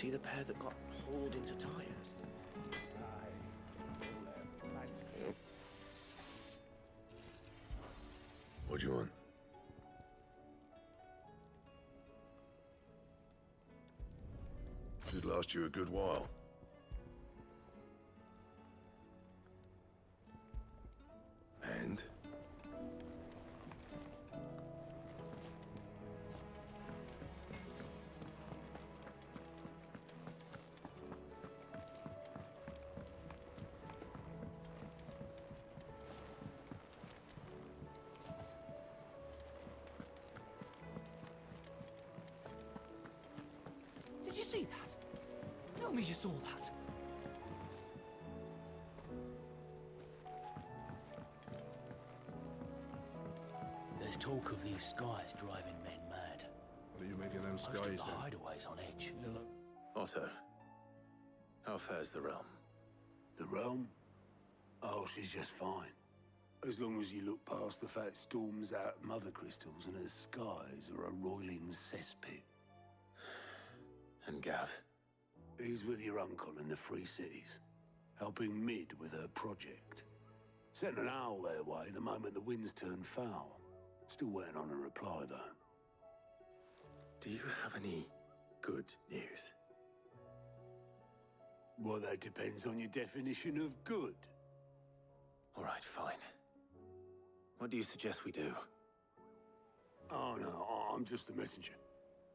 see the pair that got hauled into tires? Yep. What do you want? Should last you a good while. And? Did you see that? Tell me you saw that. There's talk of these skies driving men mad. What are you making them Most of skies the then? hideaways on edge. Otto, how fares the realm? The realm? Oh, she's just fine. As long as you look past the fact storms out mother crystals and her skies are a roiling cesspit. And Gav? He's with your uncle in the Free Cities, helping Mid with her project. Sent an owl their way the moment the winds turned foul. Still waiting on a reply, though. Do you have any good news? Well, that depends on your definition of good. All right, fine. What do you suggest we do? Oh, no, I'm just a messenger.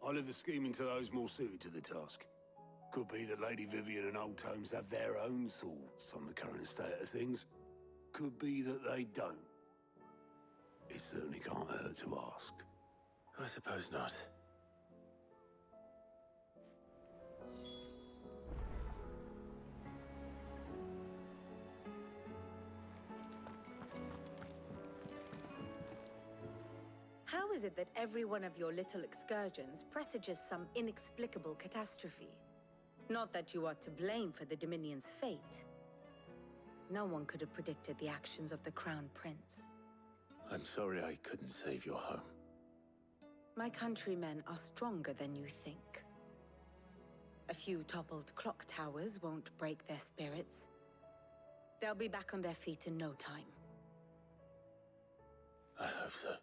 I leave the scheming to those more suited to the task. Could be that Lady Vivian and Old Tomes have their own thoughts on the current state of things. Could be that they don't. It certainly can't hurt to ask. I suppose not. How is it that every one of your little excursions presages some inexplicable catastrophe? Not that you are to blame for the Dominion's fate. No one could have predicted the actions of the Crown Prince. I'm sorry I couldn't save your home. My countrymen are stronger than you think. A few toppled clock towers won't break their spirits. They'll be back on their feet in no time. I hope so.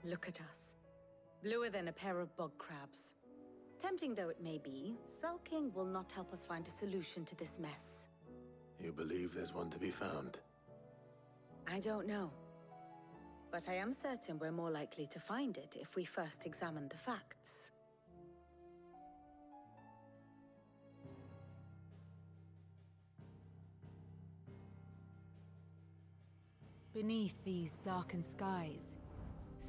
Look at us. Bluer than a pair of bog crabs. Tempting though it may be, sulking will not help us find a solution to this mess. You believe there's one to be found? I don't know. But I am certain we're more likely to find it if we first examine the facts. Beneath these darkened skies,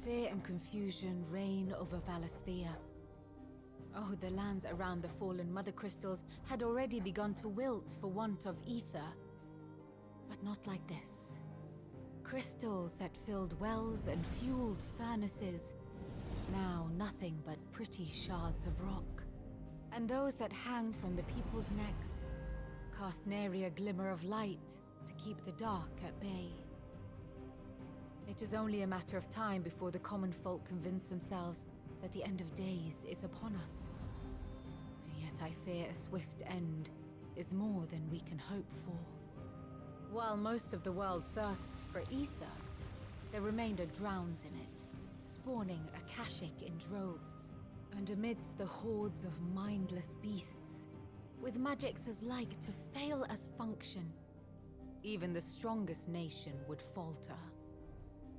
fear and confusion reign over Valisthea. Oh, the lands around the fallen mother crystals had already begun to wilt for want of ether. But not like this. Crystals that filled wells and fueled furnaces, now nothing but pretty shards of rock. And those that hang from the people's necks cast nary a glimmer of light to keep the dark at bay. It is only a matter of time before the common folk convince themselves that the end of days is upon us. Yet I fear a swift end is more than we can hope for. While most of the world thirsts for ether, the remainder drowns in it, spawning Akashic in droves. And amidst the hordes of mindless beasts, with magics as like to fail as function, even the strongest nation would falter.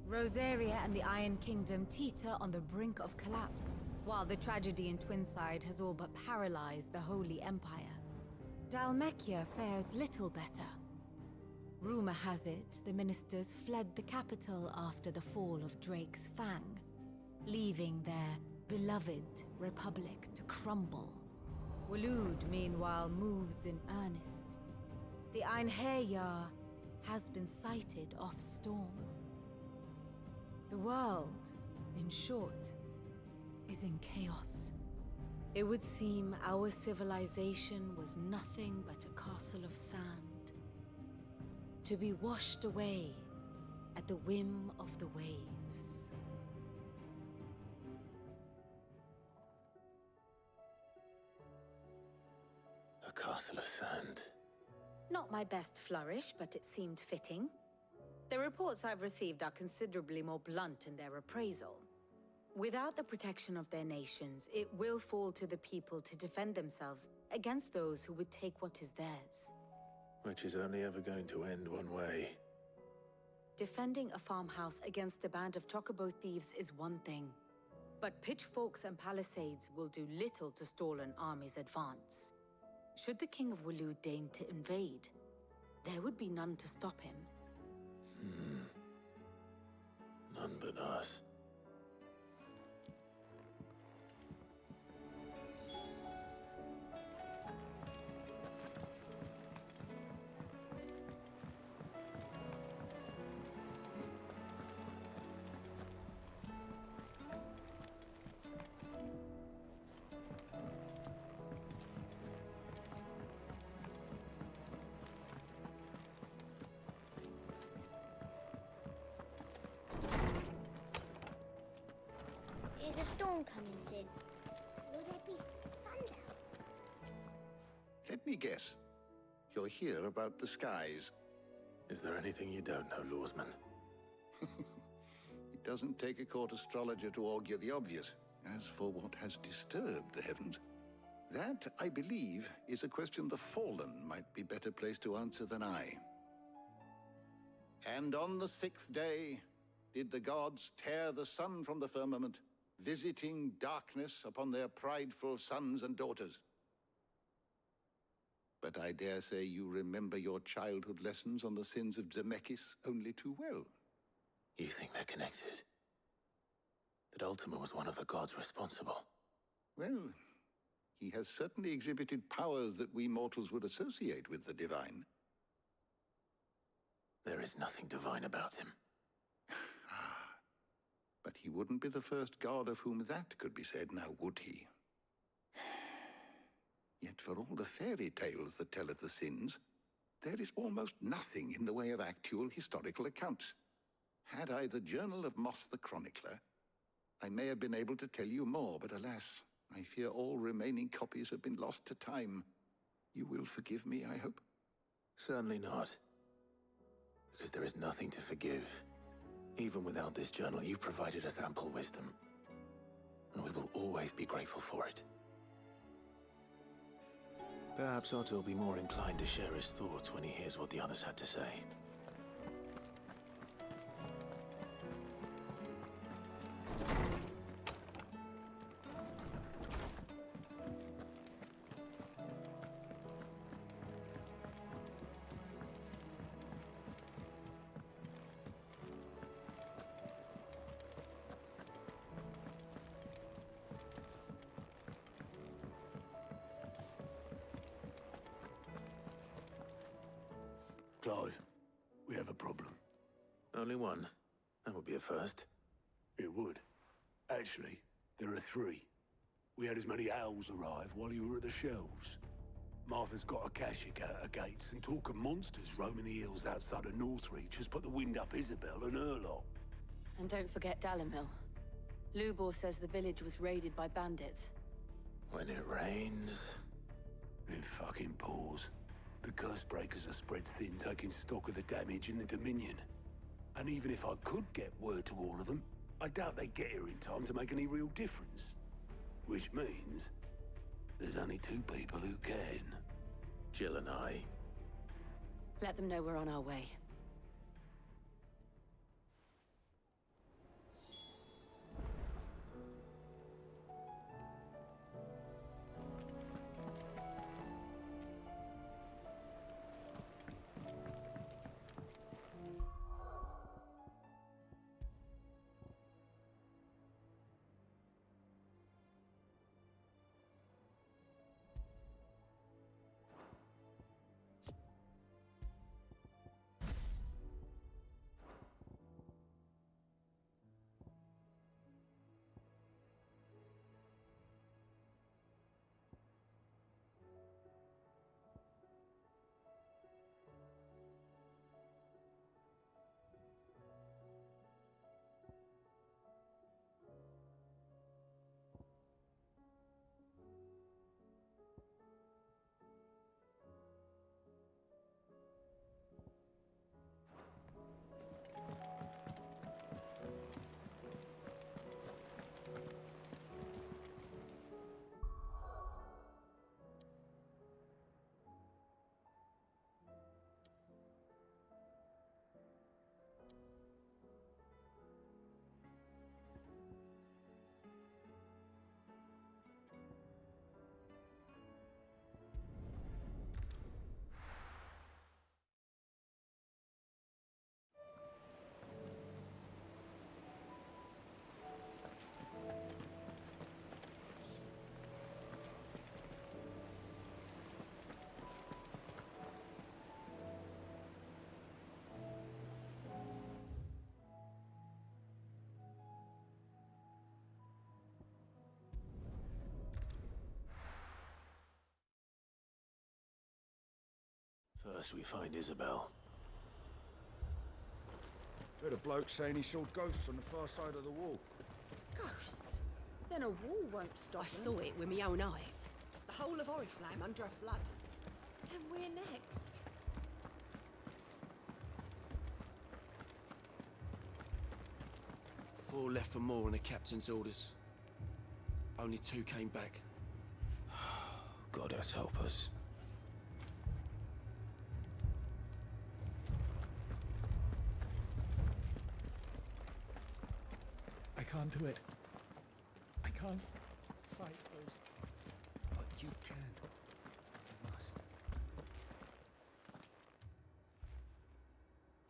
Rosaria and the Iron Kingdom teeter on the brink of collapse, while the tragedy in Twinside has all but paralyzed the Holy Empire. Dalmekia fares little better. Rumor has it the ministers fled the capital after the fall of Drake's Fang, leaving their beloved republic to crumble. Waloed, meanwhile, moves in earnest. The Einherjar has been sighted off Storm. The world, in short, is in chaos. It would seem our civilization was nothing but a castle of sand, to be washed away at the whim of the waves. castle of sand. Not my best flourish, but it seemed fitting. The reports I've received are considerably more blunt in their appraisal. Without the protection of their nations, it will fall to the people to defend themselves against those who would take what is theirs. Which is only ever going to end one way. Defending a farmhouse against a band of chocobo thieves is one thing, but pitchforks and palisades will do little to stall an army's advance. Should the King of Wulu deign to invade, there would be none to stop him. None but us. Is a storm coming, Sid? Will there be thunder? Let me guess. You're here about the skies. Is there anything you don't know, Lawsman? It doesn't take a court astrologer to augur the obvious. As for what has disturbed the heavens, that, I believe, is a question the Fallen might be better placed to answer than I. And on the sixth day did the gods tear the sun from the firmament, visiting darkness upon their prideful sons and daughters. But I dare say you remember your childhood lessons on the sins of Zemeckis only too well. You think they're connected? That Ultima was one of the gods responsible? Well, he has certainly exhibited powers that we mortals would associate with the divine. There is nothing divine about him. But he wouldn't be the first god of whom that could be said, now would he? Yet for all the fairy tales that tell of the sins, there is almost nothing in the way of actual historical accounts. Had I the Journal of Moss the Chronicler, I may have been able to tell you more, but alas, I fear all remaining copies have been lost to time. You will forgive me, I hope? Certainly not. Because there is nothing to forgive. Even without this journal, you provided us ample wisdom. And we will always be grateful for it. Perhaps Otto will be more inclined to share his thoughts when he hears what the others had to say. Clive, we have a problem. Only one. That would be a first. It would. Actually, there are three. We had as many owls arrive while you were at the shelves. Martha's got a Akashic at her gates, and talk of monsters roaming the hills outside of Northreach has put the wind up Isabel and her lot. And don't forget Dalimil. Lubor says the village was raided by bandits. When it rains... It fucking pours. The curse breakers are spread thin, taking stock of the damage in the Dominion. And even if I could get word to all of them, I doubt they'd get here in time to make any real difference. Which means there's only two people who can. Jill and I. Let them know we're on our way. First we find Isabel. Heard a bloke saying he saw ghosts on the far side of the wall. Ghosts? Then a wall won't stop I them. saw it with my own eyes. The whole of Oriflamme under a flood. Then we're next. Four left for more on the captain's orders. Only 2 came back. Goddess help us. I can't do it. I can't fight those. But you can. You must.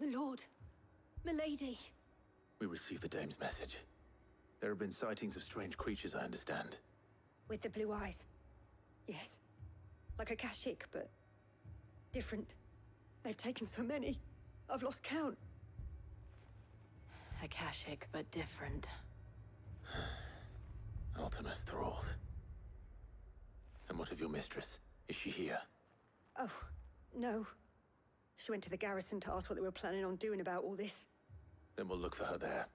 My lord. My lady. We received the dame's message. There have been sightings of strange creatures, I understand. With the blue eyes. Yes. Like a Kashik, but different. They've taken so many. I've lost count. Akashic, but different. Ultimus thralls. And what of your mistress? Is she here? Oh, no. She went to the garrison to ask what they were planning on doing about all this. Then we'll look for her there.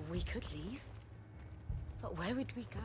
We could leave. But where would we go?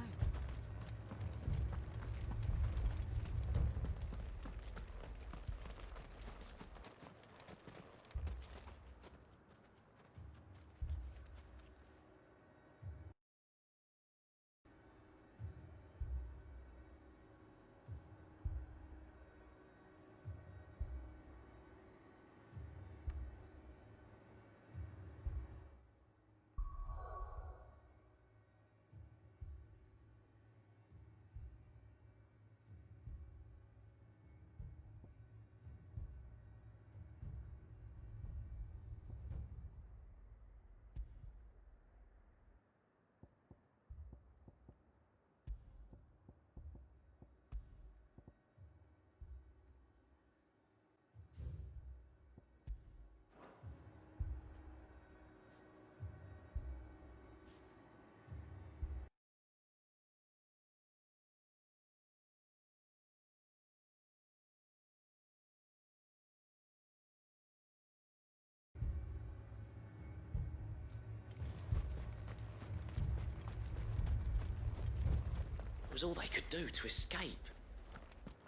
It was all they could do to escape.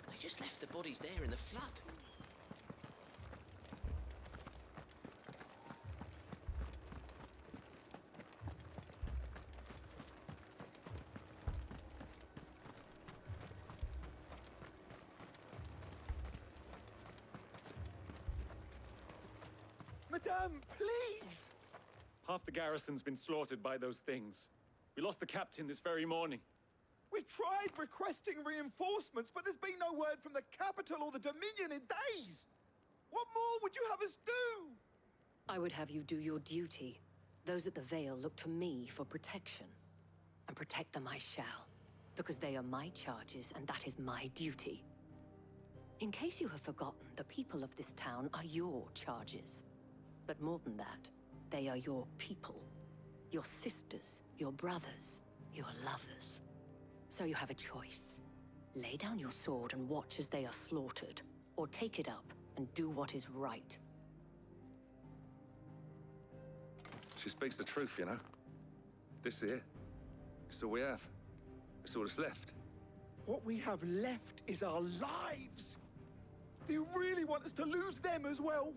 They just left the bodies there in the flood. Madame, please! Half the garrison's been slaughtered by those things. We lost the captain this very morning. We've tried requesting reinforcements, but there's been no word from the capital or the Dominion in days! What more would you have us do? I would have you do your duty. Those at the Vale look to me for protection. And protect them I shall, because they are my charges, and that is my duty. In case you have forgotten, the people of this town are your charges. But more than that, they are your people. Your sisters, your brothers, your lovers. So you have a choice. Lay down your sword and watch as they are slaughtered, or take it up and do what is right. She speaks the truth, you know. This here, it's all we have. It's all that's left. What we have left is our lives! Do you really want us to lose them as well?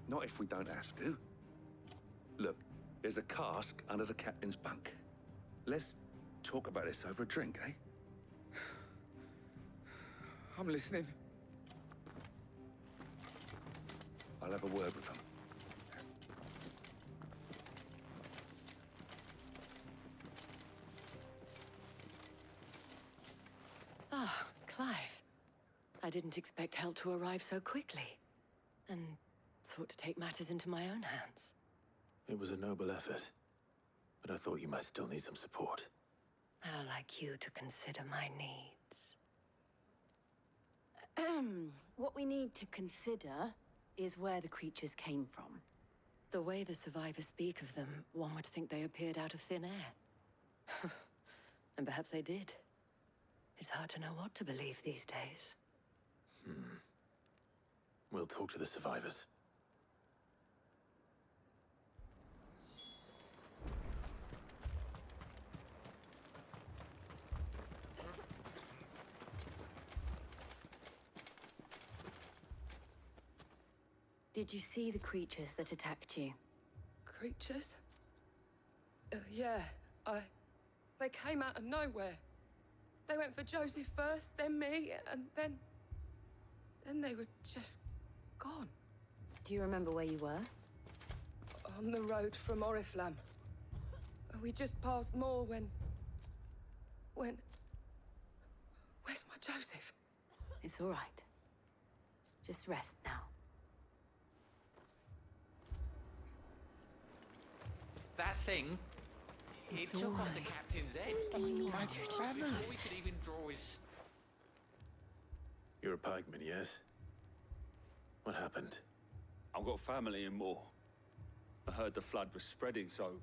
Not if we don't have to. Look, there's a cask under the captain's bunk. Let's talk about this over a drink, eh? I'm listening. I'll have a word with him. Ah, Clive. I didn't expect help to arrive so quickly. And sought to take matters into my own hands. It was a noble effort, but I thought you might still need some support. How like you to consider my needs. What we need to consider is where the creatures came from. The way the survivors speak of them, one would think they appeared out of thin air. And perhaps they did. It's hard to know what to believe these days. We'll talk to the survivors. Did you see the creatures that attacked you? Creatures? Yeah, They came out of nowhere. They went for Joseph first, then me, and then they were just gone. Do you remember where you were? On the road from Oriflamme. We just passed Moor when... Where's my Joseph? It's all right. Just rest now. That thing, It's it took all off the right. captain's head. My Before we could even draw his... You're a pikeman, yes? What happened? I've got family in Moor. I heard the flood was spreading, so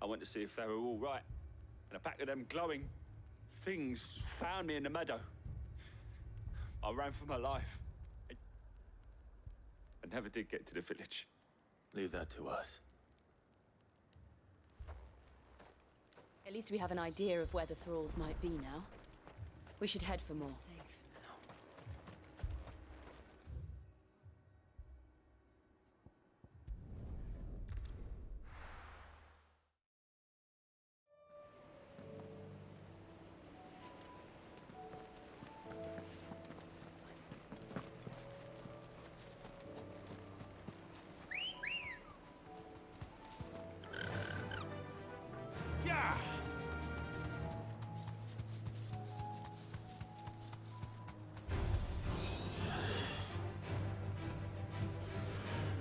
I went to see if they were all right. And a pack of them glowing things found me in the meadow. I ran for my life. I never did get to the village. Leave that to us. At least we have an idea of where the thralls might be now. We should head for more.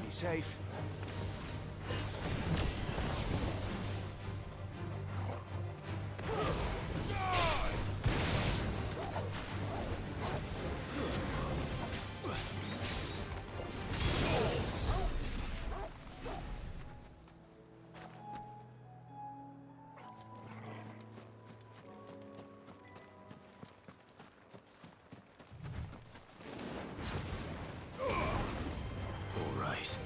Be safe. All right.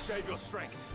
save your strength.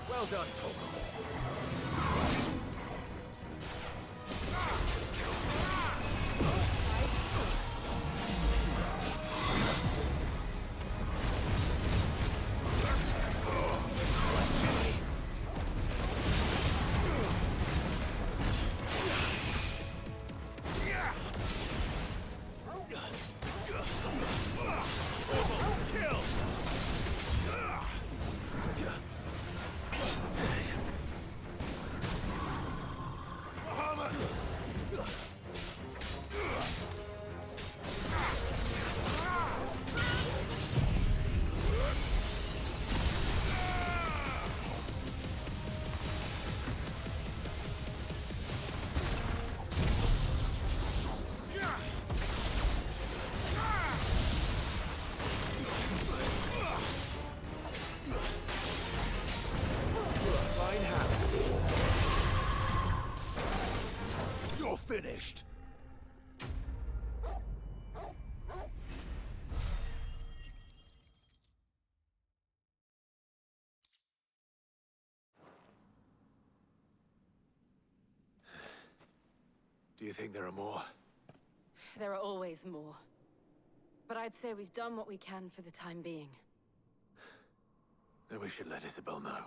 Well done, Torgal. Finished. Do you think there are more? There are always more. But I'd say we've done what we can for the time being. Then we should let Isabel know.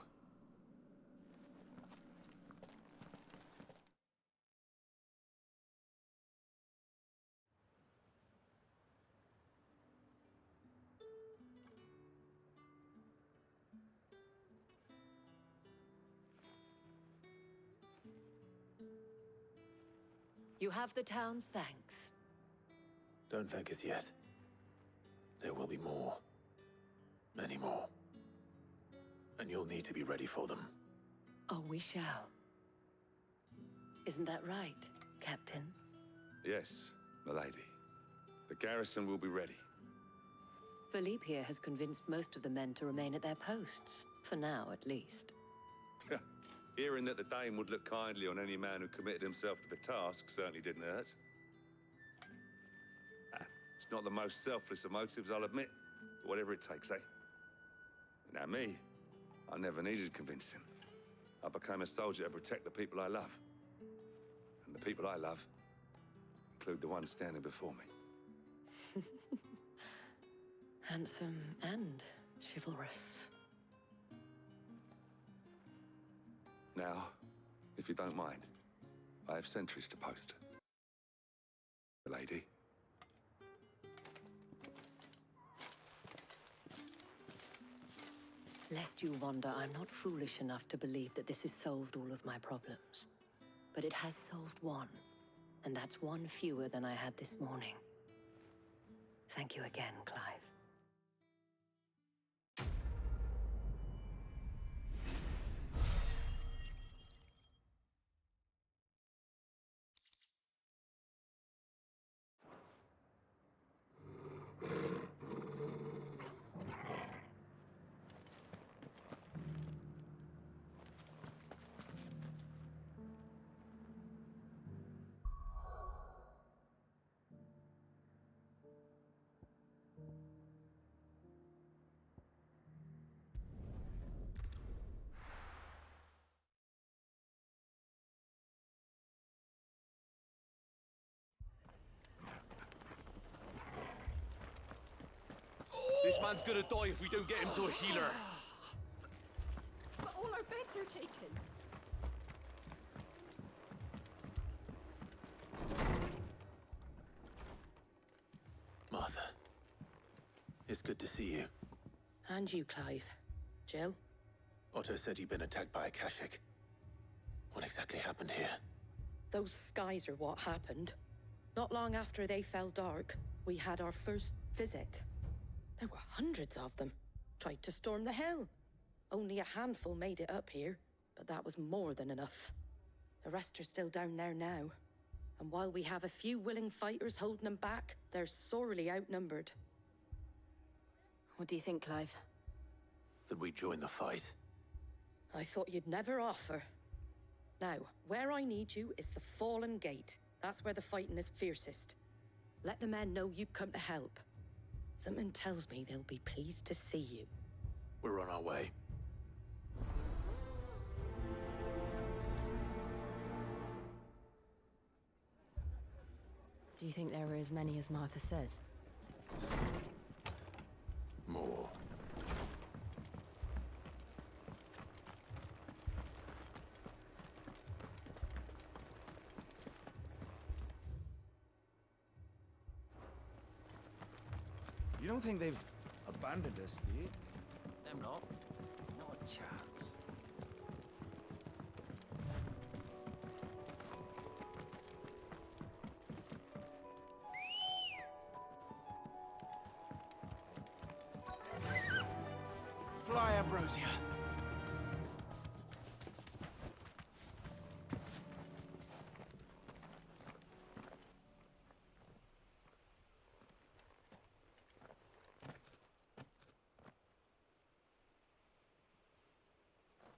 You have the town's thanks. Don't thank us yet. There will be more. Many more. And you'll need to be ready for them. Oh, we shall. Isn't that right, Captain? Yes, milady. The garrison will be ready. Philippe here has convinced most of the men to remain at their posts. For now, at least. Hearing that the Dane would look kindly on any man who committed himself to the task certainly didn't hurt. It's not the most selfless of motives, I'll admit. But whatever it takes, eh? Now me, I never needed convincing. I became a soldier to protect the people I love. And the people I love include the ones standing before me. Handsome and chivalrous. Now, if you don't mind, I have sentries to post. Lady. Lest you wonder, I'm not foolish enough to believe that this has solved all of my problems. But it has solved one, and that's one fewer than I had this morning. Thank you again, Clive. This man's gonna die if we don't get him to a healer. But all our beds are taken. It's good to see you. And you, Clive. Jill? Otto said you'd been attacked by a Kashik. What exactly happened here? Those skies are what happened. Not long after they fell dark, we had our first visit. There were hundreds of them. Tried to storm the hill. Only a handful made it up here, but that was more than enough. The rest are still down there now. And while we have a few willing fighters holding them back, they're sorely outnumbered. What do you think, Clive? That we join the fight? I thought you'd never offer. Now, where I need you is the Fallen Gate. That's where the fighting is fiercest. Let the men know you come to help. Something tells me they'll be pleased to see you. We're on our way. Do you think there are as many as Martha says? More. You don't think they've abandoned us, do you? Them not. Not a chance. Fly, Ambrosia.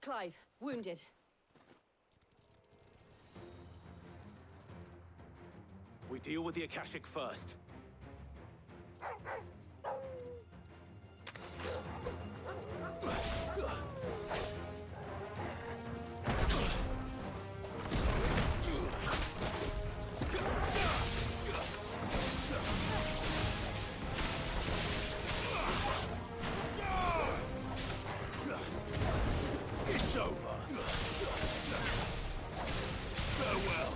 Clive, wounded. We deal with the Akashic first. It's over. Farewell.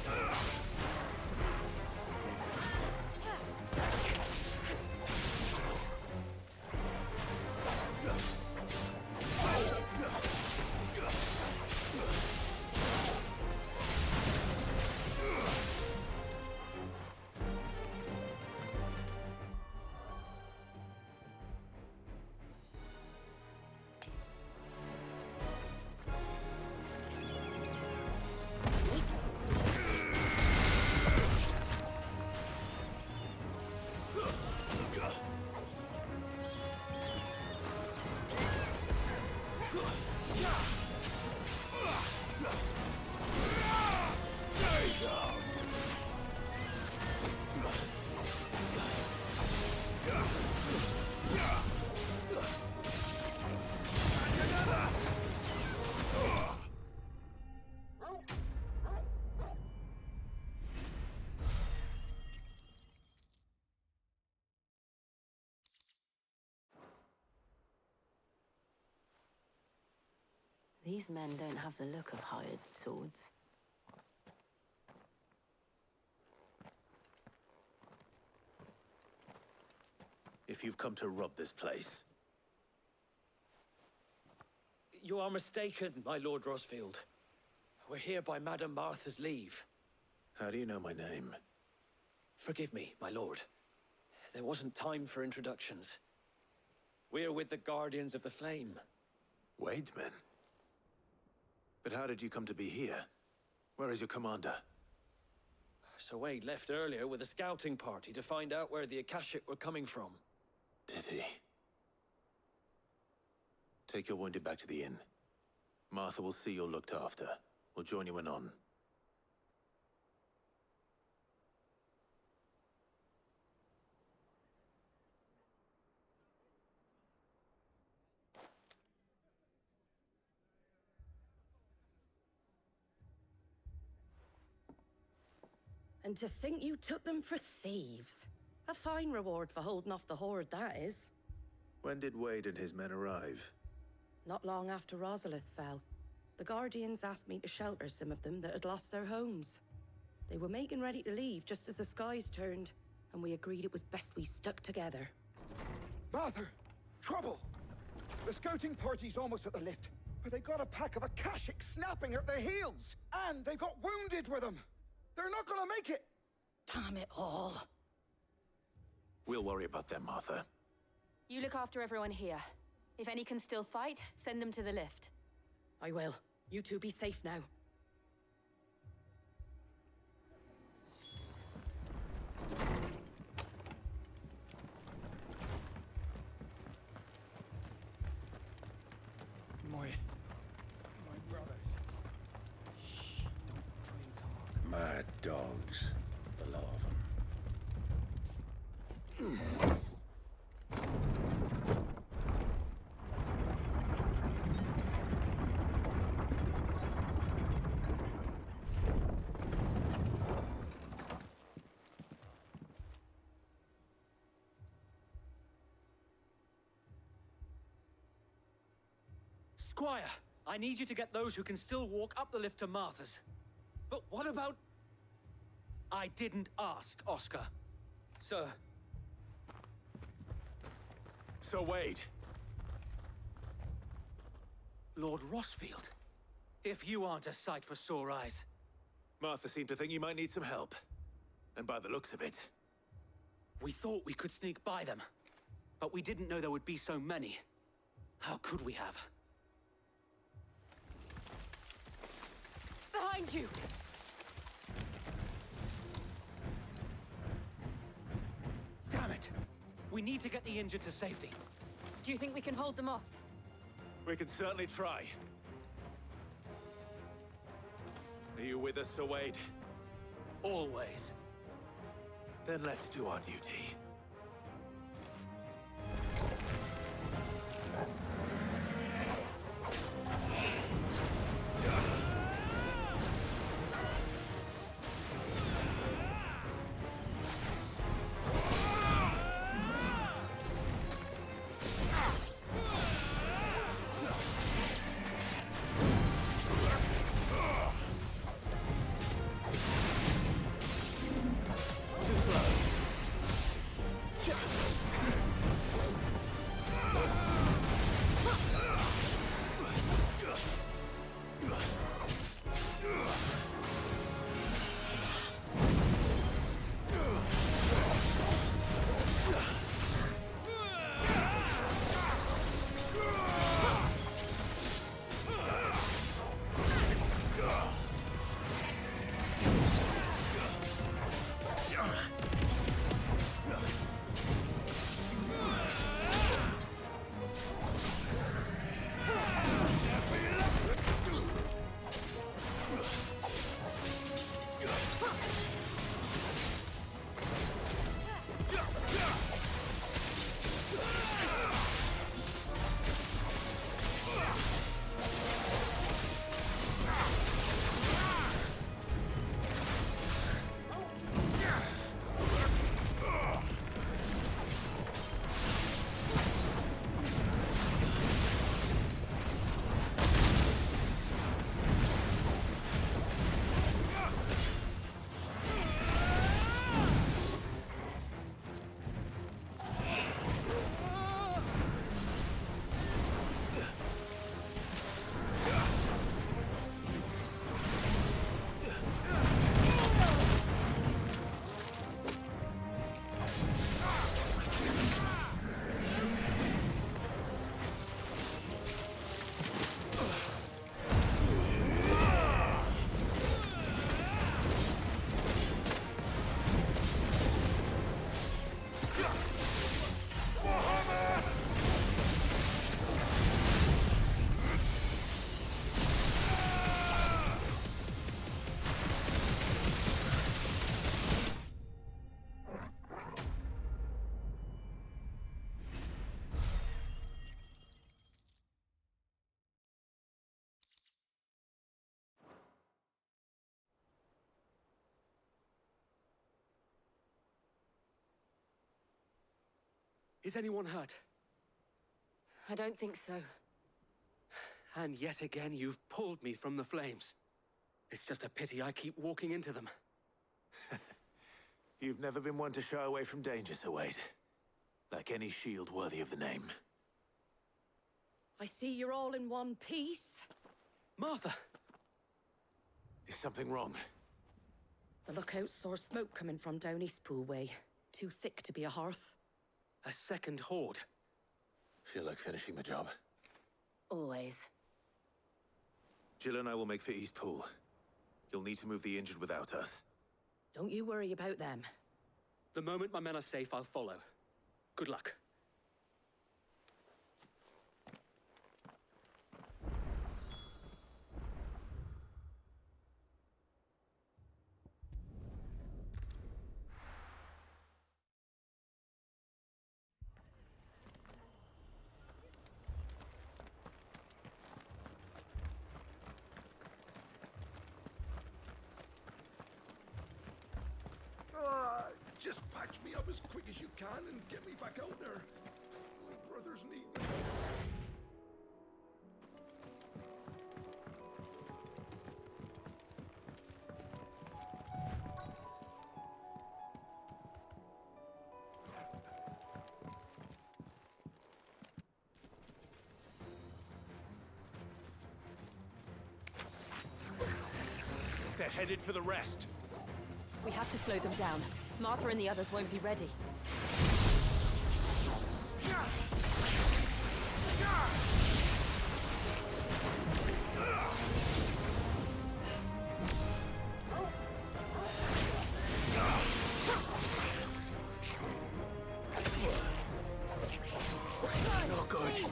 These men don't have the look of hired swords. If you've come to rob this place, You are mistaken, my Lord Rosfield. We're here by Madame Martha's leave. how do you know my name? Forgive me, my lord. There wasn't time for introductions. We're with the Guardians of the Flame. Wade's men? But how did you come to be here? Where is your commander? Sir Wade left earlier with a scouting party to find out where the Akashic were coming from. Did he? Take your wounded back to the inn. Martha will see you're looked after. We'll join you anon. And to think you took them for thieves. A fine reward for holding off the horde, that is. When did Wade and his men arrive? Not long after Rosalith fell. The Guardians asked me to shelter some of them that had lost their homes. They were making ready to leave just as the skies turned, and we agreed it was best we stuck together. Martha! trouble. The scouting party's almost at the lift, but they got a pack of Akashic snapping at their heels. And they've got wounded with them. They're not gonna make it. Damn it all. We'll worry about them, Martha. You look after everyone here. If any can still fight, send them to the lift. I will. You two be safe now. My brothers. Shh, don't try and talk. Mad dogs. The lot of them. Squire, I need you to get those who can still walk up the lift to Martha's. But what about... I didn't ask, Oscar. Sir. So Wade. Lord Rossfield. If you aren't a sight for sore eyes. Martha seemed to think you might need some help. And by the looks of it... We thought we could sneak by them. But we didn't know there would be so many. How could we have? Behind you! Damn it! We need to get the injured to safety. Do you think we can hold them off? We can certainly try. Are you with us, Sir Wade? Always. Then let's do our duty. Too slow. Is anyone hurt? I don't think so. And yet again, you've pulled me from the flames. It's just a pity I keep walking into them. You've never been one to shy away from danger, Sir Wade. Like any shield worthy of the name. I see you're all in one piece. Martha! Is something wrong? The lookout saw smoke coming from down Eastpool way. Too thick to be a hearth. A second horde. Feel like finishing the job? Always. Jill and I will make for Eastpool. You'll need to move the injured without us. Don't you worry about them. The moment my men are safe, I'll follow. Good luck. Just patch me up as quick as you can and get me back out there. My brothers need me. They're headed for the rest. We have to slow them down. Martha and the others won't be ready. Not good.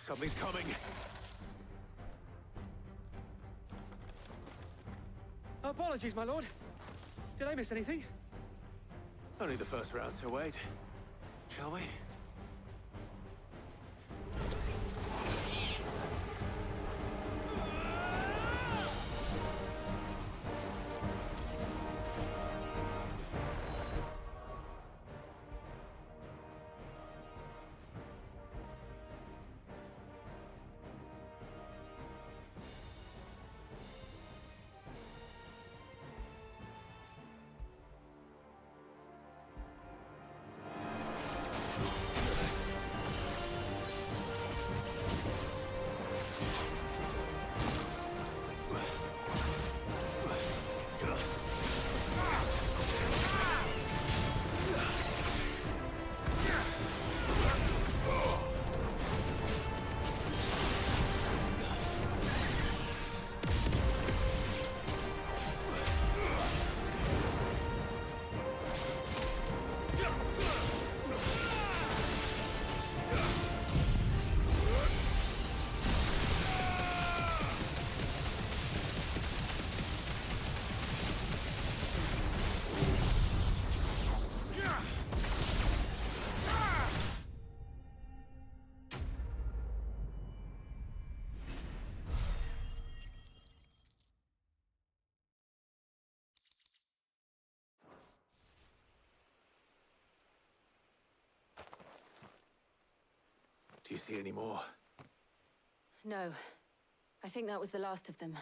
Something's coming. Apologies, my lord. Did I miss anything? Only the first round, so wait. Shall we? Do you see any more? No. I think that was the last of them.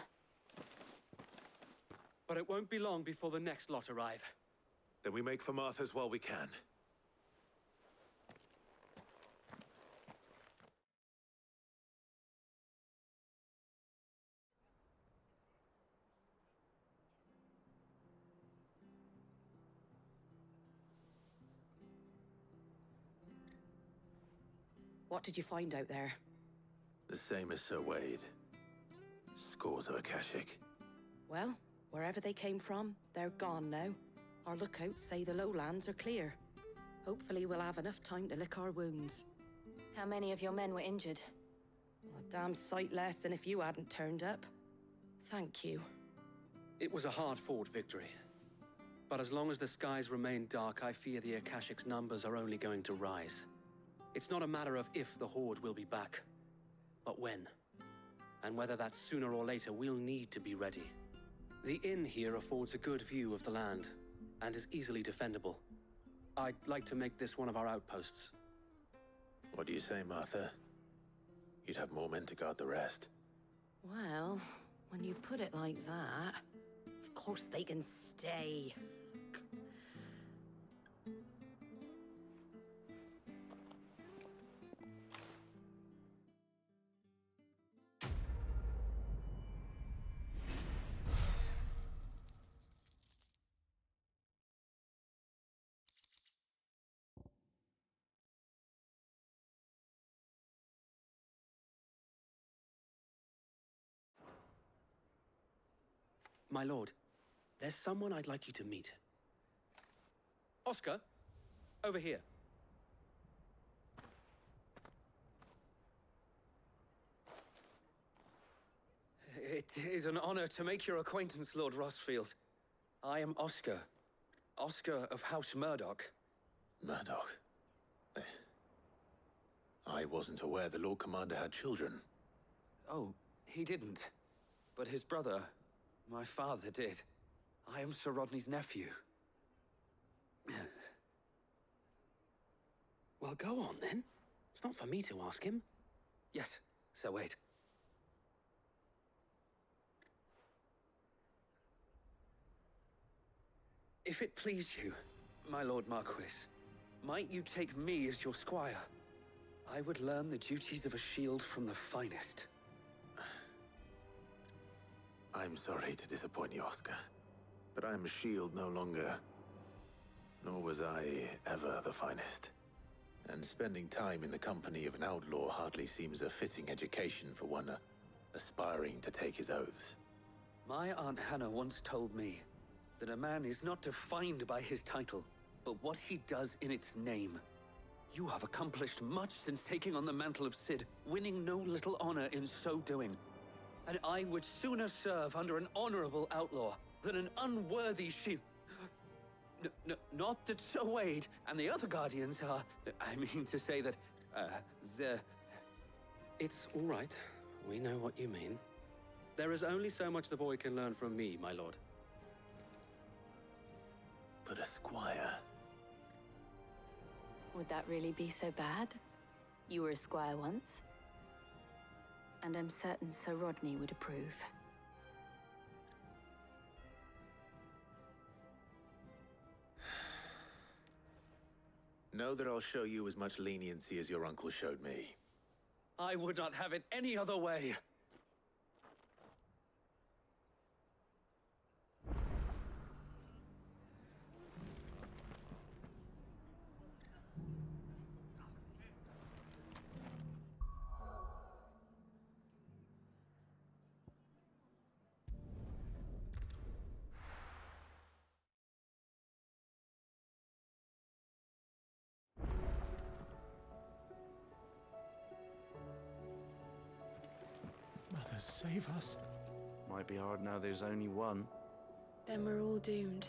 But it won't be long before the next lot arrive. Then we make for Martha's while we can. What did you find out there? The same as Sir Wade. Scores of Akashic. Well, wherever they came from, they're gone now. Our lookouts say the lowlands are clear. Hopefully we'll have enough time to lick our wounds. How many of your men were injured? A damn sight less than if you hadn't turned up. Thank you. It was a hard-fought victory. But as long as the skies remain dark, I fear the Akashic's numbers are only going to rise. It's not a matter of if the Horde will be back, but when. And whether that's sooner or later, we'll need to be ready. The inn here affords a good view of the land, and is easily defendable. I'd like to make this one of our outposts. What do you say, Martha? You'd have more men to guard the rest. Well, when you put it like that, of course they can stay. My lord, there's someone I'd like you to meet. Oscar, over here. It is an honor to make your acquaintance, Lord Rossfield. I am Oscar. Oscar of House Murdoch. Murdoch? I wasn't aware the Lord Commander had children. Oh, he didn't. But his brother, my father, did. I am Sir Rodney's nephew. Well, go on then. It's not for me to ask him. Yes, Sir Wade. If it please you, my Lord Marquis, might you take me as your squire? I would learn the duties of a shield from the finest. I'm sorry to disappoint you, Oscar, but I'm a shield no longer. Nor was I ever the finest. And spending time in the company of an outlaw hardly seems a fitting education for one aspiring to take his oaths. My Aunt Hannah once told me that a man is not defined by his title, but what he does in its name. You have accomplished much since taking on the mantle of Cid, winning no little honor in so doing. And I would sooner serve under an honorable outlaw than an unworthy shield. Not that Sir Wade and the other Guardians are... I mean to say that, they're... It's all right. We know what you mean. There is only so much the boy can learn from me, my lord. But a squire... Would that really be so bad? You were a squire once. And I'm certain Sir Rodney would approve. Know that I'll show you as much leniency as your uncle showed me. I would not have it any other way. Mother, save us. Might be hard now there's only one. Then we're all doomed.